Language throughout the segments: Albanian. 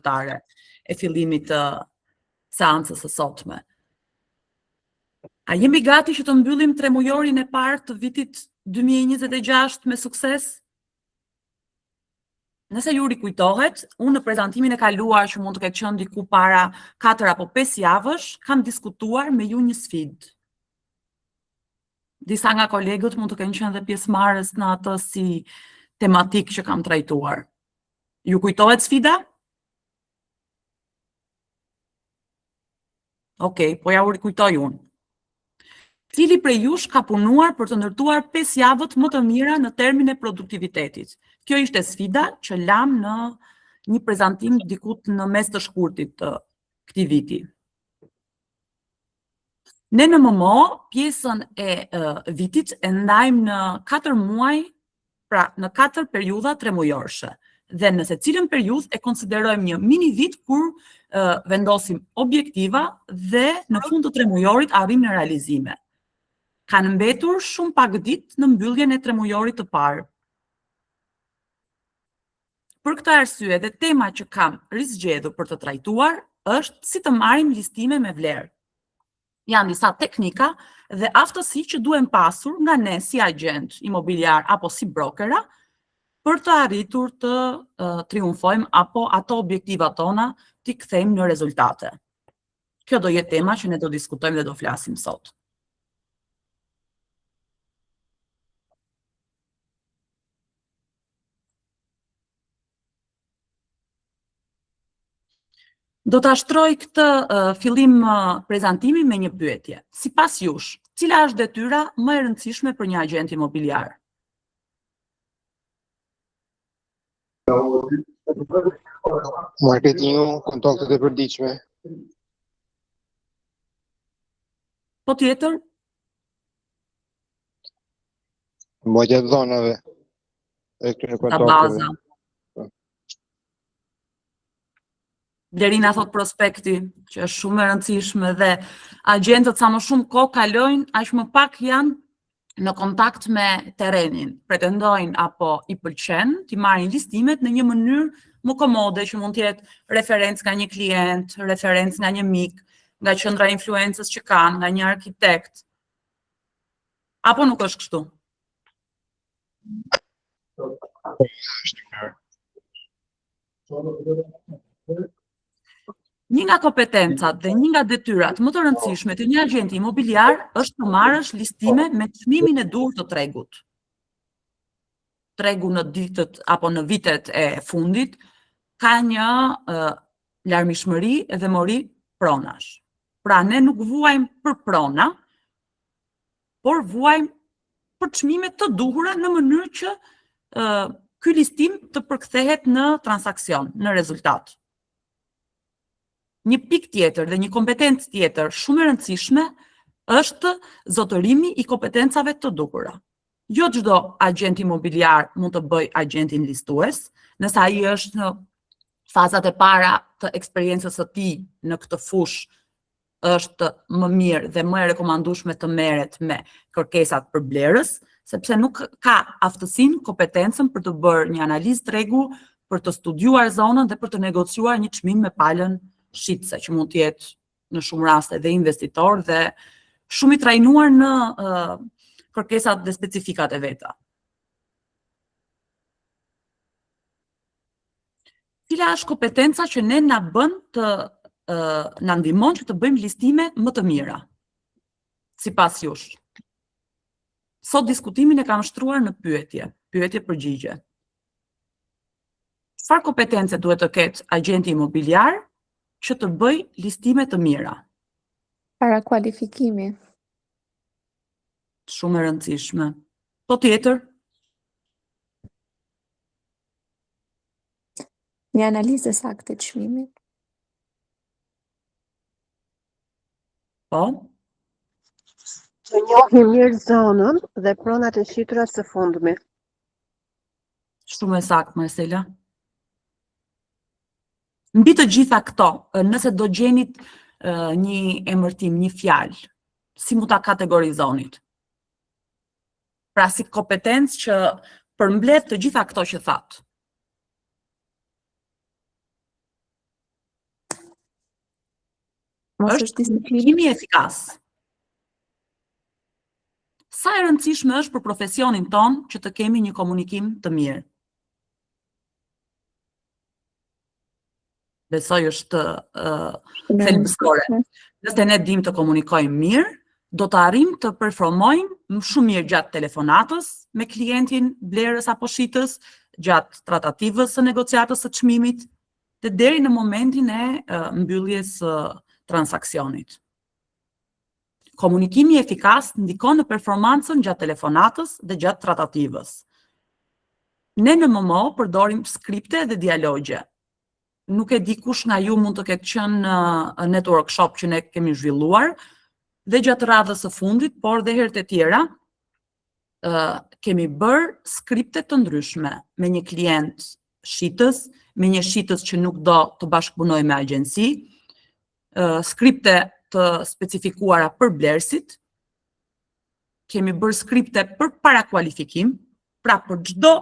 zyrtare e fillimit të seancës së sotme. A jemi gati që të mbyllim tremujorin e parë të vitit 2026 me sukses? Nëse ju rikujtohet, unë në prezantimin e kaluar që mund të ketë qenë diku para 4 apo 5 javësh, kam diskutuar me ju një sfidë. Disa nga kolegët mund të kenë qenë dhe pjesëmarrës në atë si tematik që kam trajtuar. Ju kujtohet sfida? Okej, po ja u rikujtoj unë. Cili prej jush ka punuar për të ndërtuar 5 javët më të mira në termin e produktivitetit? Kjo ishte sfida që lam në një prezantim dikut në mes të shkurtit të këtij viti. Ne në MMO pjesën e vitit e ndajmë në 4 muaj, pra në 4 periudha tremujorëshe. Dhe në secilën periudhë e konsiderojmë një mini vit kur vendosim objektiva dhe në fund të tremujorit arrim në realizime. Kanë mbetur shumë pak ditë në mbylljen e tremujorit të parë. Për këtë arsye dhe tema që kam rizgjedhur për të trajtuar është si të marrim listime me vlerë. Janë disa teknika dhe aftësi që duhen pasur nga ne si agent imobiliar apo si brokera për të arritur të triumfojmë apo ato objektivat tona t'i kthejmë në rezultate. Kjo do jetë tema që ne do diskutojmë dhe do flasim sot. Do ta shtroj këtë fillim prezantimi me një pyetje. Sipas jush, cila është detyra më e rëndësishme për një agent imobiliar? Marketingu, kontaktet e përditshme. Po tjetër? Mbajtja e dhënave e këtyre Ta kontakteve. baza. Blerina thot prospekti, që është shumë e rëndësishme dhe agentët sa më shumë kohë kalojnë, aq më pak janë në kontakt me terrenin. Pretendojnë apo i pëlqen t'i marrin listimet në një mënyrë më komode që mund të jetë referencë nga një klient, referencë nga një mik, nga qendra influencës që kanë, nga një arkitekt. Apo nuk është kështu? Një nga kompetencat dhe një nga detyrat më të rëndësishme të një agenti imobiliar është të marrësh listime me çmimin e dur të tregut. Tregu në ditët apo në vitet e fundit ka një larmishmëri dhe mori pronash. Pra ne nuk vuajmë për prona, por vuajmë për çmime të duhura në mënyrë që ky listim të përkthehet në transaksion, në rezultat. Një pikë tjetër dhe një kompetencë tjetër shumë e rëndësishme është zotërimi i kompetencave të duhura. Jo çdo agent imobiliar mund të bëj agentin listues, nëse ai është në fazat e para të eksperiencës së tij në këtë fushë është më mirë dhe më e rekomandueshme të merret me kërkesat për blerës, sepse nuk ka aftësinë, kompetencën për të bërë një analizë tregu, për të studiuar zonën dhe për të negociuar një çmim me palën shitse, që mund të jetë në shumë raste dhe investitor dhe shumë i trajnuar në kërkesat dhe specifikat e veta. Cila është kompetenca që ne na bën të na ndihmon që të bëjmë listime më të mira? Sipas jush. Sot diskutimin e kam shtruar në pyetje përgjigje. Çfarë kompetence duhet të ketë agenti imobiliar që të bëj listime të mira? Parakualifikimi. Shumë e rëndësishme. Po tjetër? Një analizë saktë e çmimit. Po? Të njohim mirë zonën dhe pronat e shitura së fundmi. Shumë e saktë, Marcela. Mbi të gjitha këto, nëse do gjenit një emërtim, një fjalë, si mund ta kategorizonit? Pra si kompetencë që përmbledh të gjitha këto që thatë. Mos është është disiplinë. komunikimi efikas. Sa e rëndësishme është për profesionin ton që të kemi një komunikim të mirë. Besoj është thelbësore. Nëse ne dim të komunikojmë mirë, do të arrim të performojmë më shumë mirë gjatë telefonatës me klientin blerës apo shitës, gjatë tratativës së negociatës së çmimit, dhe deri në momentin e mbylljes së transaksionit. Komunikimi efikas ndikon në performancën gjatë telefonatës dhe gjatë tratativës. Ne në MMO përdorim skripte dhe dialogje. Nuk e di kush nga ju mund të ketë qenë në network shop që ne kemi zhvilluar dhe gjatë radhës së fundit, por dhe herët e tjera kemi bërë skripte të ndryshme me një klient shitës, me një shitës që nuk do të bashkëpunoj me agjenci, skripte të specifikuara për blerësit, kemi bërë skripte për parakualifikim, pra për çdo,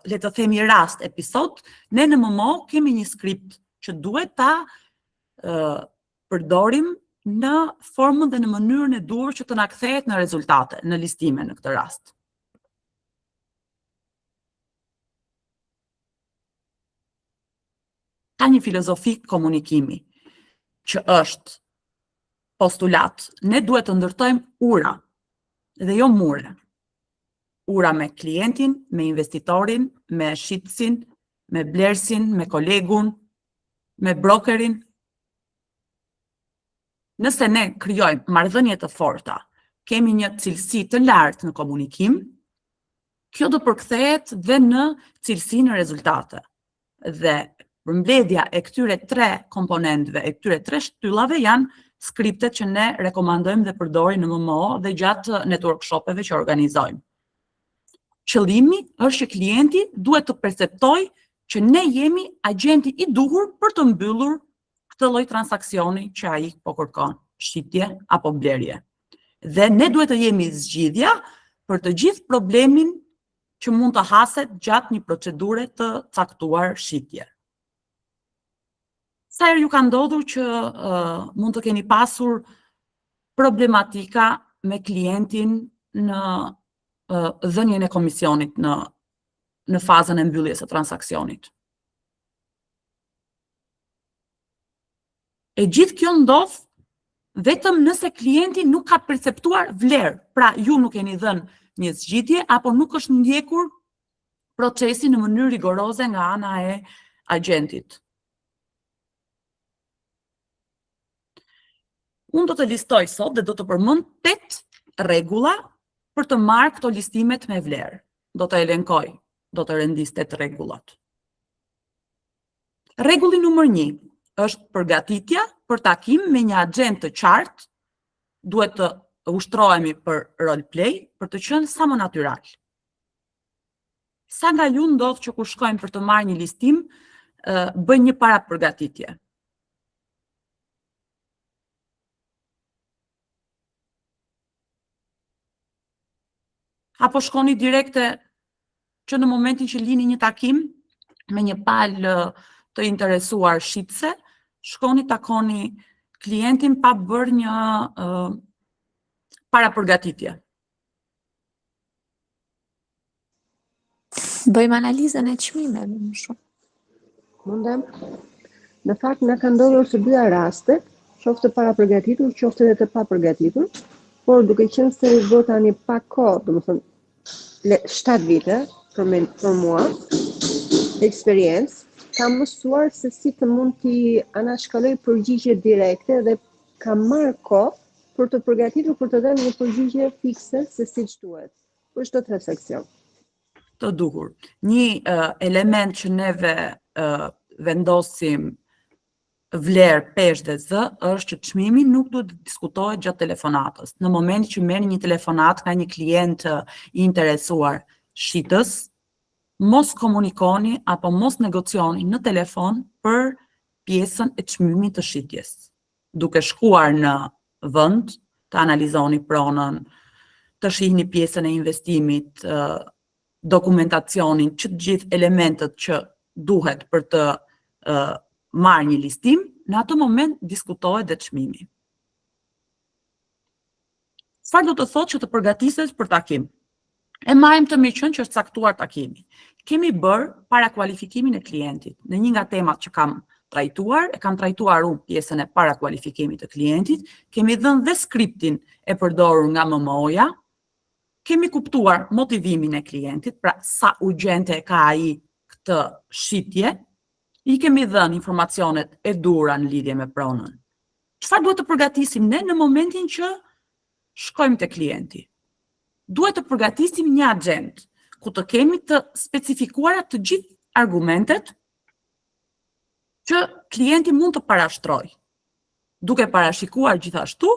le të themi rast, episod, ne në MMO kemi një skript që duhet ta përdorim në formën dhe në mënyrën e duhur që të na kthehet në rezultate, në listime në këtë rast. Ka një filozofi komunikimi që është postulat. Ne duhet të ndërtojmë ura dhe jo mure. Ura me klientin, me investitorin, me shitësin, me blersin, me kolegun, me brokerin. Nëse ne krijojmë marrëdhënie të forta, kemi një cilësi të lartë në komunikim, kjo do përkthehet dhe në cilësi në rezultate. Dhe përmbledhja e këtyre 3 komponentëve, e këtyre 3 shtyllave janë skriptet që ne rekomandojmë dhe përdorim në MMO dhe gjatë network shopeve që organizojmë. Qëllimi është që klienti duhet të perceptojë që ne jemi agjenti i duhur për të mbyllur këtë lloj transaksioni që ai po kërkon, shitje apo blerje. Dhe ne duhet të jemi zgjidhja për të gjithë problemin që mund të haset gjatë një procedure të caktuar shitje. Sa herë ju ka ndodhur që mund të keni pasur problematika me klientin në dhënien e komisionit në fazën e mbylljes së transaksionit? E gjithë kjo ndodh vetëm nëse klienti nuk ka perceptuar vlerë, pra ju nuk keni dhënë një zgjidhje apo nuk është ndjekur procesi në mënyrë rigoroze nga ana e agentit. Unë do të listoj sot dhe do të përmend 8 rregulla për të marrë këto listimet me vlerë. Do të elenkoj, do të rendis 8 rregullat. Rregulli numër 1 është përgatitja për takim me një agent të qartë. Duhet të ushtrohemi për role play për të qenë sa më natyral. Sa nga ju ndodh që kur shkojmë për të marrë një listim, bëjnë një parapërgatitje? Apo shkoni direkte që në momentin që lini një takim me një palë të interesuar shitëse, shkoni takoni klientin pa bërë një parapërgatitje? Bëjmë analizën e çmimeve më shumë. Mundem. Në fakt na ka ndodhur të dyja raste, qoftë të parapërgatitur, qoftë edhe të papërgatitur, por duke qenë se u bë tani pak kohë, domethënë 7 vite për mua, eksperiencë, kam mësuar se si të mund t'i anashkaloj përgjigje direkte dhe kam marrë kohë për të përgatitur për të dhënë një përgjigje fikse se siç duhet për çdo transaksion. Të duhur. Një element që neve vendosim vlerë, peshë dhe zë është që çmimi nuk duhet të diskutohet gjatë telefonatës. Në momentin që merrni një telefonat nga një klient i interesuar shitës, mos komunikoni apo mos negocioni në telefon për pjesën e çmimit të shitjes. Duke shkuar në vend, të analizoni pronën, të shihni pjesën e investimit, dokumentacionin, që të gjithë elementet që duhet për të marrë një listim, në atë moment diskutohet dhe çmimi. Çfarë do të thotë që të përgatitet për takim? E marrim të mirëqenë që është caktuar takimi. Kemi bërë para kualifikimin e klientit. Në një nga temat që kam trajtuar, e kam trajtuar unë pjesën e para kualifikimit të klientit, kemi dhënë dhe skriptin e përdorur nga MMO-ja, kemi kuptuar motivimin e klientit, pra sa urgjente ka ai këtë shitje, i kemi dhënë informacionet e duhura në lidhje me pronën. Çfarë duhet të përgatisim ne në momentin që shkojmë te klienti? Duhet të përgatisim një agent ku të kemi të specifikuara të gjithë argumentet që klienti mund të parashtrojë, duke parashikuar gjithashtu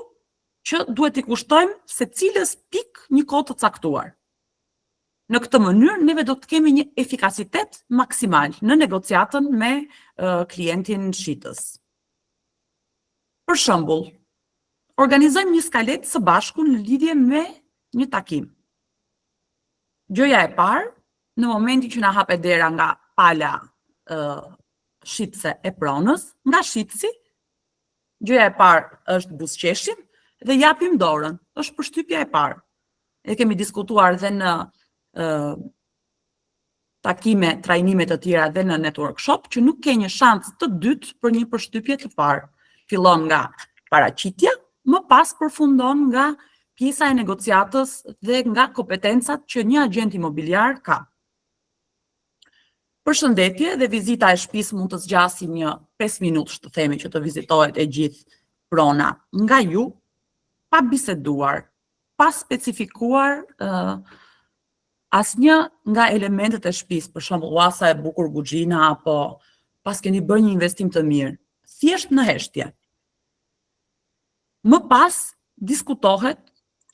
që duhet i kushtojmë secilës pikë një kohë të caktuar. Në këtë mënyrë neve do të kemi një efikasitet maksimal në negociatën me klientin shitës. Për shembull, organizojmë një skalet së bashku në lidhje me një takim. Gjëja e parë, në momentin që na hapet dera nga pala shitëse e pronës, nga shitësi, gjëja e parë është buzëqeshim dhe japim dorën, është përshtypja e parë. E kemi diskutuar dhe në takime, trajnime të tjera dhe në network shop, që nuk ke një shans të dytë për një përshtypje të parë. Fillon nga paraqitja, më pas përfundon nga pjesa e negociatës dhe nga kompetencat që një agent imobiliar ka. Përshëndetje dhe vizita e shtëpisë mund të zgjasë një 5 minutë, të themi, që të vizitohet e gjithë prona nga ju, pa biseduar, pa specifikuar asnjë nga elementet e shtëpisë, për shembull, sa e bukur kuzhina apo pas keni bërë një investim të mirë, thjesht në heshtje. Më pas diskutohet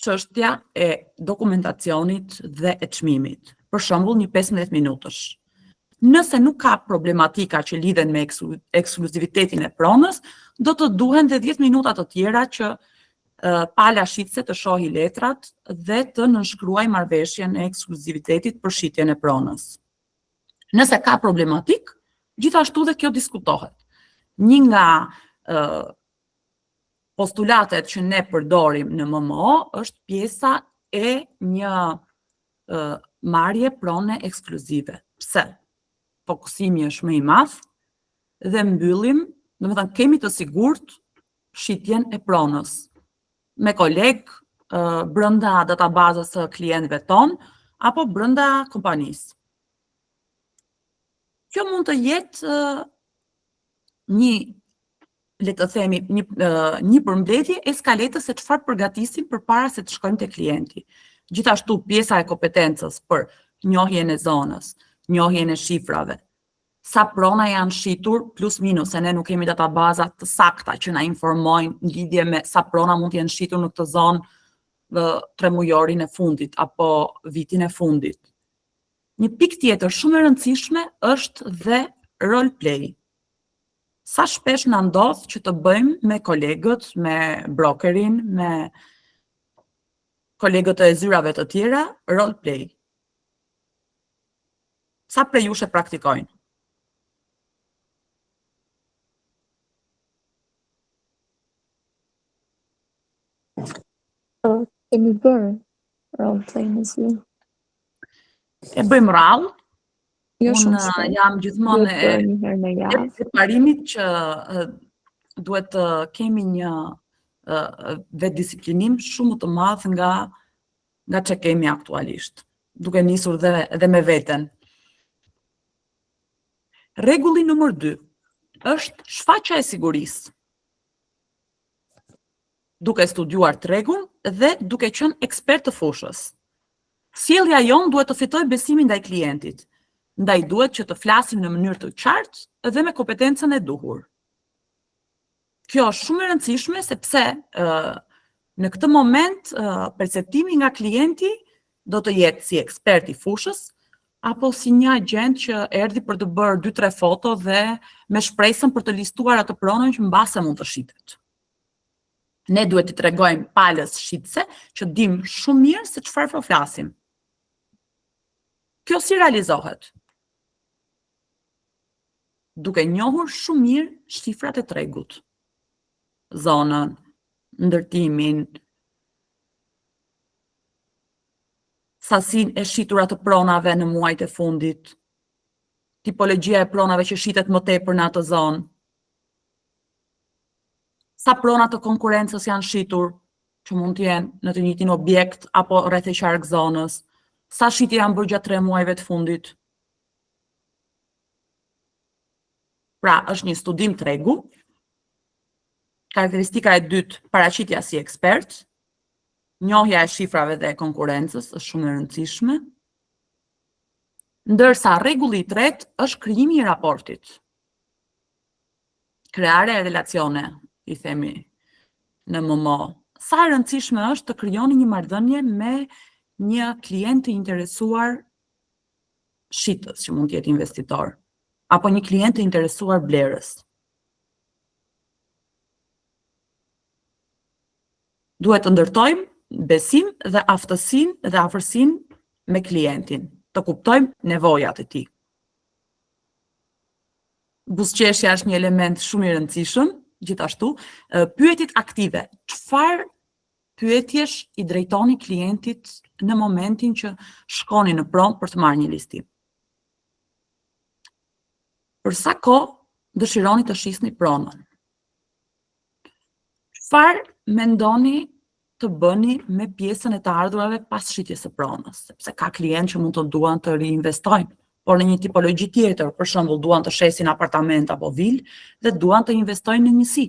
çështja e dokumentacionit dhe e çmimit. Për shembull, një 15 minutësh. Nëse nuk ka problematika që lidhen me ekskluzivitetin e pronës, do të duhen dhe 10 minuta të tjera që pala shitëse të shohi letrat dhe të nënshkruaj marrëveshjen e ekskluzivitetit për shitjen e pronës. Nëse ka problematik, gjithashtu dhe kjo diskutohet. Një nga postulatet që ne përdorim në MMO është pjesa e një marrje prone ekskluzive. Pse? Fokusimi është më i madh dhe mbyllim, domethënë kemi të sigurt shitjen e pronës me kolegë brenda databazës së klientëve tonë apo brenda kompanisë. Kjo mund të jetë një, le të themi, një përmbledhje e skaletës se çfarë përgatisim përpara se të shkojmë te klienti. Gjithashtu pjesa e kompetencës për njohjen e zonës, njohjen e shifrave, sa prona janë shitur plus minus, se ne nuk kemi databaza të sakta që na informojnë në lidhje me sa prona mund të jenë shitur në këtë zonë 3 mujorin e fundit apo vitin e fundit. Një pikë tjetër shumë e rëndësishme është dhe role play. Sa shpesh na ndodh që të bëjmë me kolegët, me brokerin, me kolegët e zyrave të tjera, role play. Sa prej jush e praktikojnë? Kemi bërë roleplay në zi. E bëjmë rallë. Jo shumë Unë shpesh. jam gjithmonë Duhet bërë një herë në javë. e parimit që duhet të kemi një vetëdisiplinim shumë të madh nga që kemi aktualisht, duke nisur dhe me veten. Rregulli numër 2 është shfaqja e sigurisë. Duke studiuar tregun dhe duke qenë ekspert të fushës. Sjellja jon duhet të fitojë besimin ndaj klientit. Ndaj duhet që të flasim në mënyrë të qartë dhe me kompetencën e duhur. Kjo është shumë e rëndësishme sepse në këtë moment perceptimi nga klienti do të jetë si ekspert i fushës apo si një agent që erdhi për të bërë 2-3 foto dhe me shpresën për të listuar atë pronën që mbase mund të shitet. Ne duhet të tregojmë palës shitse që dim shumë mirë se çfarë po flasim. Kjo si realizohet? Duke njohur shumë mirë shifrat e tregut. Zonën, ndërtimin, Sasinë e shitura të pronave në muajt e fundit, tipologjia e pronave që shitet më tepër në atë zonë, sa prona të konkurencës janë shitur, që mund të jenë në të njëjtin objekt apo rreth e qark zonës, sa shitje janë bërë gjatë 3 muajve të fundit. Pra, është një studim tregu. Karakteristika e dytë, paraqitja si ekspert, njohja e shifrave dhe e konkurencës është shumë e rëndësishme. Ndërsa rregulli i tretë është krijimi i raportit. Kreare e relacione, i themi në MMO. Sa e rëndësishme është të krijoni një marrëdhënie me një klient të interesuar shitës, që mund të jetë investitor, apo një klient të interesuar blerës. Duhet të ndërtojmë besim dhe aftësinë dhe afërsinë me klientin, të kuptojmë nevojat e tij. Buzëqeshja është një element shumë i rëndësishëm, gjithashtu, pyetjet aktive. Çfarë pyetjesh i drejtoni klientit në momentin që shkoni në pronë për të marrë një listim? Për sa kohë dëshironi të shisni pronën? Çfarë mendoni të bëni me pjesën e të ardhurave pas shitjes së pronës? Sepse ka klientë që mund të duan të riinvestojnë, por në një tipologji tjetër, për shembull, duan të shesin apartament apo vilë dhe duan të investojnë në njësi.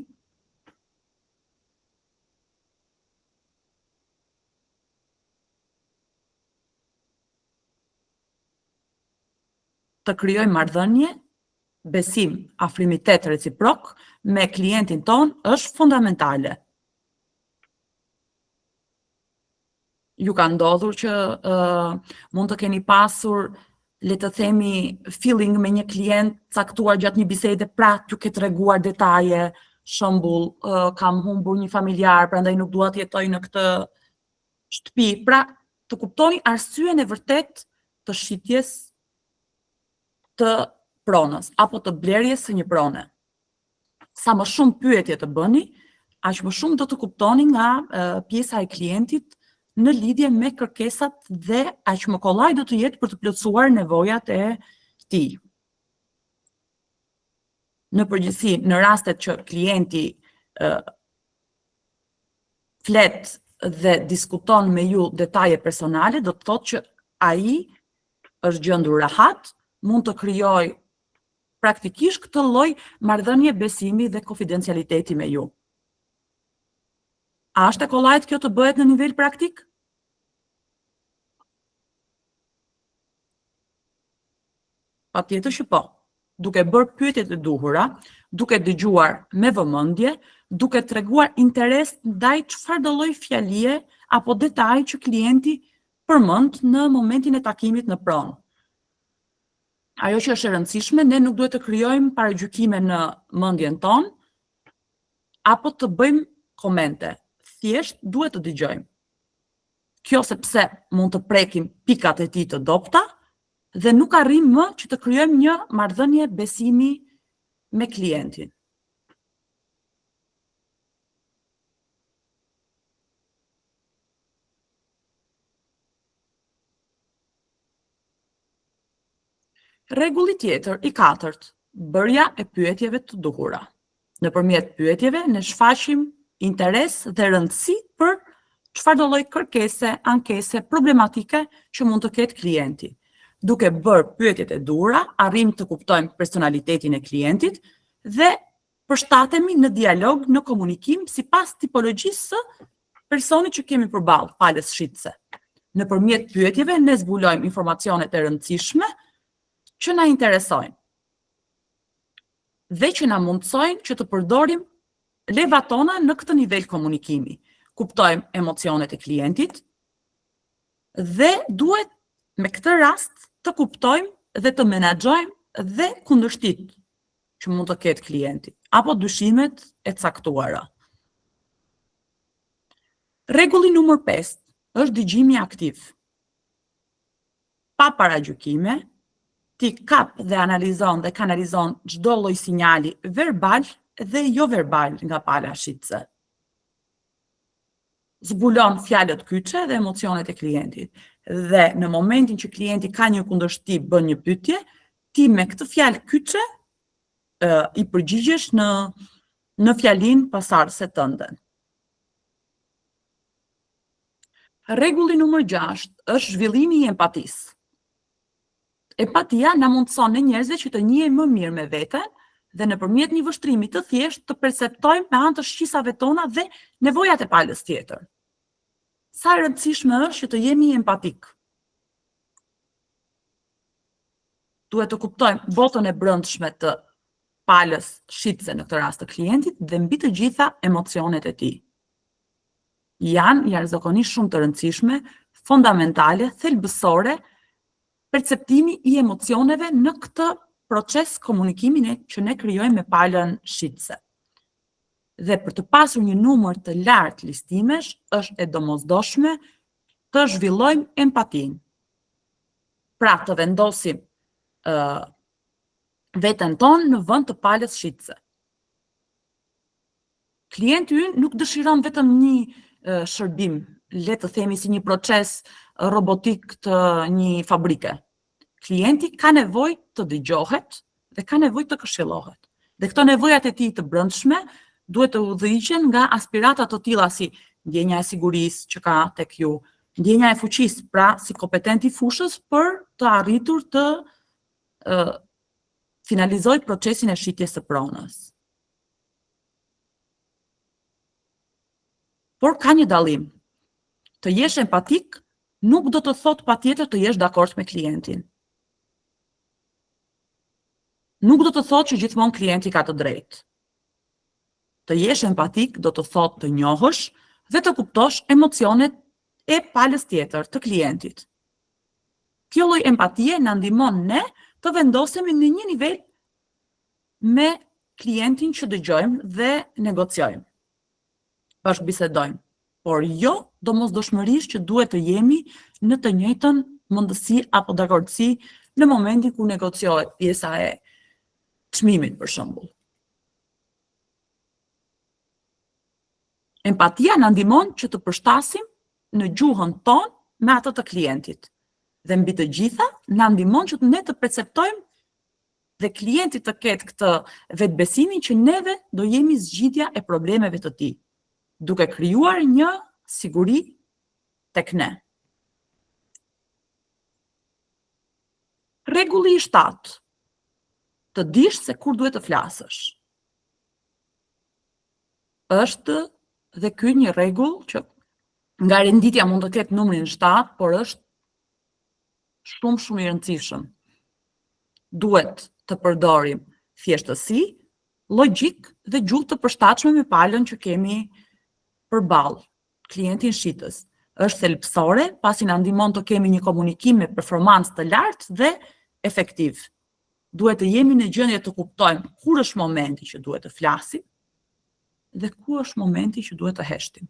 Të krijojmë marrëdhënie, besim, afrimitet reciprok me klientin ton është fundamentale. Ju ka ndodhur që mund të keni pasur, le të themi, feeling me një klient caktuar gjatë një bisede, pra t'ju ke treguar detaje, shembull, kam humbur një familjar, prandaj nuk dua të jetoj në këtë shtëpi. Pra, të kuptoni arsyen e vërtet të shitjes të pronës apo të blerjes së një prone. Sa më shumë pyetje të bëni, aq më shumë do të kuptoni nga pjesa e klientit në lidhje me kërkesat dhe aq më kollaj do të jetë për të plotësuar nevojat e tij. Në përgjithësi, në rastet që klienti flet dhe diskuton me ju detaje personale, do të thotë që ai është gjendur rahat, mund të krijojë praktikisht këtë lloj marrëdhënie besimi dhe konfidencialiteti me ju. A është e kollajt kjo të bëhet në nivel praktik? Patjetër që po. Duke bërë pyetjet e duhura, duke dëgjuar me vëmendje, duke treguar interes ndaj çfarëdo lloj fjalie apo detaji që klienti përmend në momentin e takimit në pronë. Ajo që është e rëndësishme, ne nuk duhet të krijojmë paragjykime në mendjen tonë apo të bëjmë komente. Thjesht duhet të dëgjojmë. Kjo sepse mund të prekim pikat e tij të dobta dhe nuk arrim më që të krijojmë një marrëdhënie besimi me klientin. Rregulli tjetër, i katërt, bërja e pyetjeve të duhura. Nëpërmjet pyetjeve ne shfaqim interes dhe rëndësi për çfarëdo lloj kërkese, ankese, problematike që mund të ketë klienti. Duke bërë pyetjet e duhura, arrim të kuptojmë personalitetin e klientit dhe përshtatemi në dialog, në komunikim sipas tipologjisë së personit që kemi përballë, palës shitëse. Nëpërmjet pyetjeve ne zbulojmë informacionet e rëndësishme që na interesojnë dhe që na mundsojnë që të përdorim levat tona në këtë nivel komunikimi. Kuptojmë emocionet e klientit dhe duhet me këtë rast të kuptojmë dhe të menaxhojmë dhe kundërshtit që mund të ketë klienti apo dyshimet e caktuara. Rregulli numër 5 është dëgjimi aktiv. Pa paragjykime, ti kap dhe analizon dhe kanalizon çdo lloj sinjali verbal dhe jo verbal nga pala shitëse. Zbulon fjalët kyçe dhe emocionet e klientit Dhe në momentin që klienti ka një kundërshtim, bën një pyetje, ti me këtë fjalë kyçe i përgjigjesh në fjalinë pasardhëse tënde. Rregulli numër 6 është zhvillimi i empatisë. Empatia na mundson ne njerëzve që të njihemi më mirë me veten dhe nëpërmjet një vështrimi të thjeshtë të perceptojmë me anë të shqisave tona dhe nevojat e palës tjetër. Sa e rëndësishme është që të jemi empatik. Duhet të kuptojmë botën e brendshme të palës shitse në këtë rast të klientit dhe mbi të gjitha emocionet e tij. Janë jashtëzakonisht shumë të rëndësishme, fondamentale, thelbësore, perceptimi i emocioneve në këtë proces komunikimi që ne krijojmë me palën shitse. Dhe për të pasur një numër të lartë listimesh, është e domosdoshme të zhvillojmë empatinë. Pra të vendosim veten tonë në vend të palës shitse. Klienti ynë nuk dëshiron vetëm një shërbim, le të themi si një proces robotik të një fabrike. Klienti ka nevojë të dëgjohet dhe ka nevojë të këshillohet. Dhe këto nevojat e tij të brendshme duhet të udhëhiqen nga aspirata të tilla si ndjenja e sigurisë që ka tek ju, ndjenja e fuqisë, pra si kompetent i fushës për të arritur të finalizoj procesin e shitjes së pronës. Por ka një dallim. Të jesh empatik nuk do të thotë patjetër të jesh dakord me klientin. Nuk do të thotë që gjithmonë klienti ka të drejtë. Të jesh empatik do të thotë të njohësh dhe të kuptosh emocionet e palës tjetër të klientit. Kjo lloj empatie na ndihmon ne të vendosemi në një nivel me klientin që dëgjojmë dhe negociojmë. Bashkëbisedojmë, por jo domosdoshmërisht që duhet të jemi në të njëjtën mundësi apo dakordsi në momentin kur negociohet pjesa e çmimit për shembull. Empatia na ndihmon që të përshtasim në gjuhën tonë me atë të klientit. Dhe mbi të gjitha, na ndihmon që ne të perceptojmë dhe klienti të ketë këtë vetbesimin që neve do jemi zgjidhja e problemeve të tij, duke krijuar një siguri tek ne. Rregulli i 7. Të dish se kur duhet të flasësh. Është dhe ky një rregull që nga renditja mund të ketë numrin 7, por është shumë i rëndësishëm. Duhet të përdorim thjeshtësi, logjik dhe gjuhë të përshtatshme me palën që kemi përballë, klientin shitës. Është thelbësore, pasi na ndihmon të kemi një komunikim me performancë të lartë dhe efektiv. Duhet të jemi në gjendje të kuptojmë kur është momenti që duhet të flasim dhe ku është momenti që duhet të heshtim.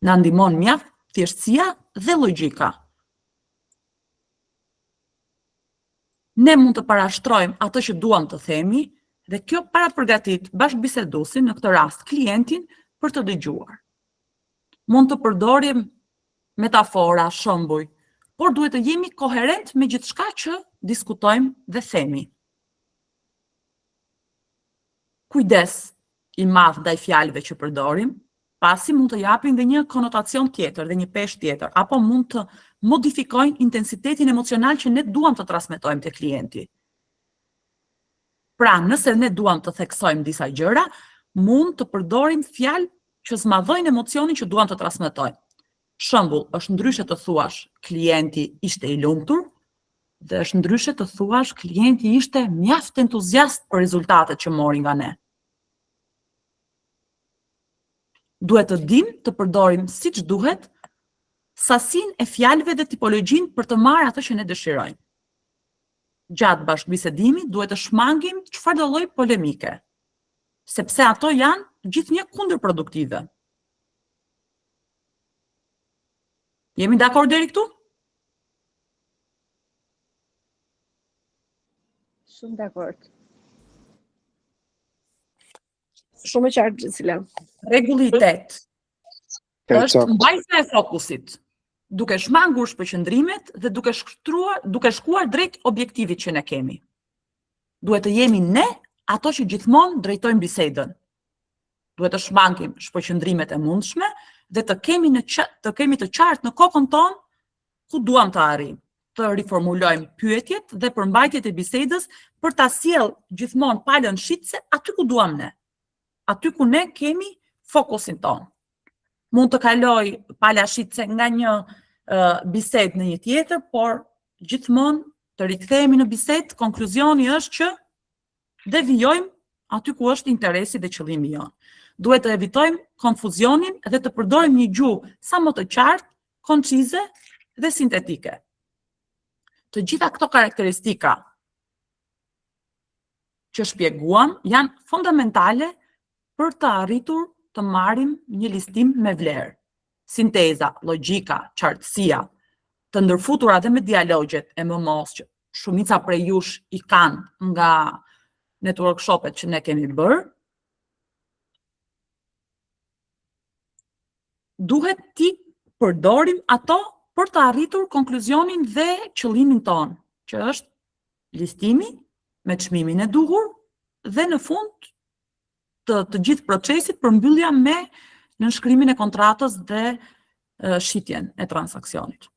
Na ndihmon mjaft thjeshtësia dhe logjika. Ne mund të parashtrojmë atë që duam të themi dhe kjo parapërgatit bashkëbiseduesin, në këtë rast klientin, për të dëgjuar. Mund të përdorim metafora, shembuj, por duhet të jemi koherent me gjithçka që diskutojmë dhe themi. Kujdes i madh ndaj fjalëve që përdorim, pasi mund të japin dhe një konotacion tjetër dhe një peshë tjetër, apo mund të modifikojnë intensitetin emocional që ne duam të transmetojmë te klienti. Pra, nëse ne duam të theksojmë disa gjëra, mund të përdorim fjalë që zmadhojnë emocionin që duam të transmetojmë. Shembull, është ndryshe të thuash klienti ishte i lumtur dhe është ndryshe të thuash klienti ishte mjaft entuziast për rezultatet që mori nga ne. Duhet të dim të përdorim siç duhet sasinë e fjalëve dhe tipologjinë për të marrë atë që ne dëshirojmë. Gjatë bashkëbisedimit duhet të shmangim çfarëdo lloj polemike, sepse ato janë gjithnjë kundërproduktive. Jemi dakord deri këtu? Shumë dakord. Shumë e qartë, Cecilia. Rregulli i 8. është mbajtja e fokusit, duke shmangur shpërqendrimet dhe duke shkuar drejt objektivit që ne kemi. Duhet të jemi ne ato që gjithmonë drejtojmë bisedën. Duhet të shmangim shpërqendrimet e mundshme dhe të kemi të qartë në kokën tonë ku duam të arrijmë. Të riformulojmë pyetjet dhe përmbajtjet e bisedës për ta sjellë gjithmonë palën shitse aty ku duam ne. Aty ku ne kemi fokusin tonë. Mund të kaloj pala shitse nga një bisedë në një tjetër, por gjithmonë të rikthehemi në bisedë, konkluzioni është që devijojmë aty ku është interesi dhe qëllimi jonë. Duhet të evitojmë konfuzionin dhe të përdorim një gjuhë sa më të qartë, koncize dhe sintetike. Të gjitha këto karakteristika që shpjeguam janë fundamentale për të arritur të marrim një listim me vlerë. Sinteza, logjika, qartësia, të ndërfutura dhe me dialogjet e MMO-s që shumica prej jush i kanë nga networkshopet që ne kemi bërë, duhet ti përdorim ato për të arritur konkluzionin dhe qëllimin tonë, që është listimi me çmimin e duhur dhe në fund të gjithë procesit përmbyllja me nënshkrimin e kontratës dhe shitjen e transaksionit.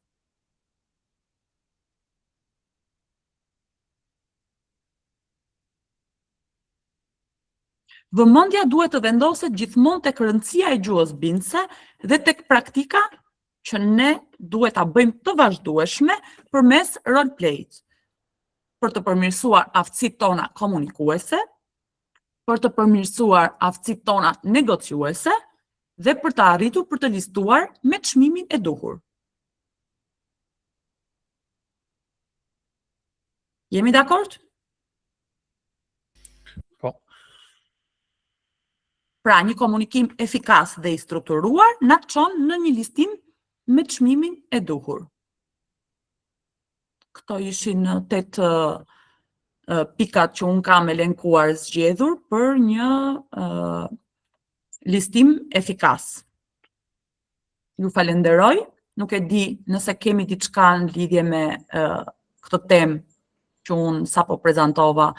Vëmendja duhet të vendoset gjithmonë tek rëndësia e gjuhës bindëse dhe tek praktika që ne duhet ta bëjmë të vazhdueshme përmes role-play-it, për të përmirësuar aftësitë tona komunikuese, për të përmirësuar aftësitë tona negociuese dhe për të arritur për të listuar me çmimin e duhur. Jemi dakord? Po. Pra, një komunikim efikas dhe i strukturuar na çon në një listim me çmimin e duhur. Këto ishin 8 pikat që unë kam elenkuar zgjedhur për një listim efikas. Ju falenderoj, nuk e di nëse kemi diçka në lidhje me këtë temë që unë sapo prezantova,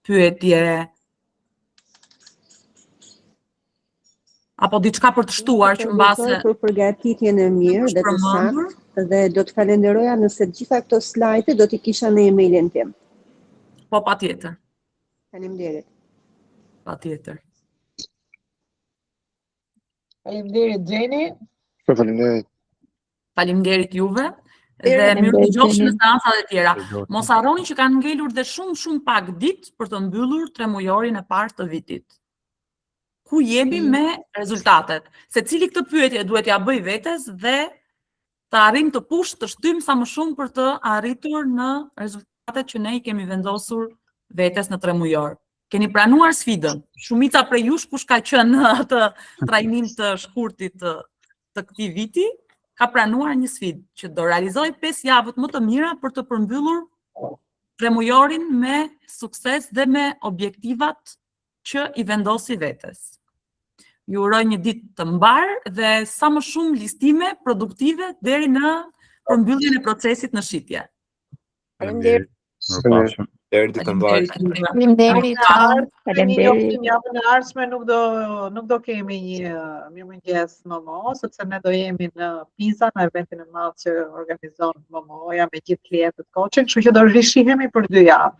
pyetje apo diçka për të shtuar që mbase për përgatitjen e mirë dhe të saktë dhe do të falenderoja nëse të gjitha këto slajde do t'i kisha në emailin tim. Po, patjetër. Faleminderit. Patjetër. Faleminderit Gjeni. Faleminderit. Faleminderit juve dhe mirëdëgjofshi në seancat e tjera. Mos harroni që kanë ngelur dhe shumë pak ditë për të mbyllur 3 mujorin e parë të vitit. Ku jemi me rezultatet. Secili këtë pyetje duhet ja bëj vetes dhe të arrim të të shtym sa më shumë për të arritur në rezultatet që ne i kemi vendosur vetes në 3 mujor. Keni pranuar sfidën. Shumica prej jush kush ka qenë në atë trajnim të shkurtit të këtij viti, ka pranuar një sfidë që do realizoj 5 javët më të mira për të përmbyllur 3 mujorin me sukses dhe me objektivat që i vendosi vetes. Ju uroj një ditë të mbarë dhe sa më shumë listime produktive deri në përmbylljen e procesit në shitje. Faleminderit. Deri ditë të mbarë. Faleminderit. Faleminderit. Javën e ardhshme nuk do kemi një mirëmëngjes MMO, sepse ne do jemi në Pisa, në eventin e madh që organizon MMO-ja me gjithë klientët coaching, kështu që do rishihemi për 2 javë.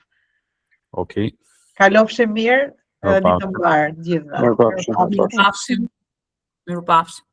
Okej. Kalofshi mirë, ditë të mbarë gjithë. Mirupafshim. Mirupafshim.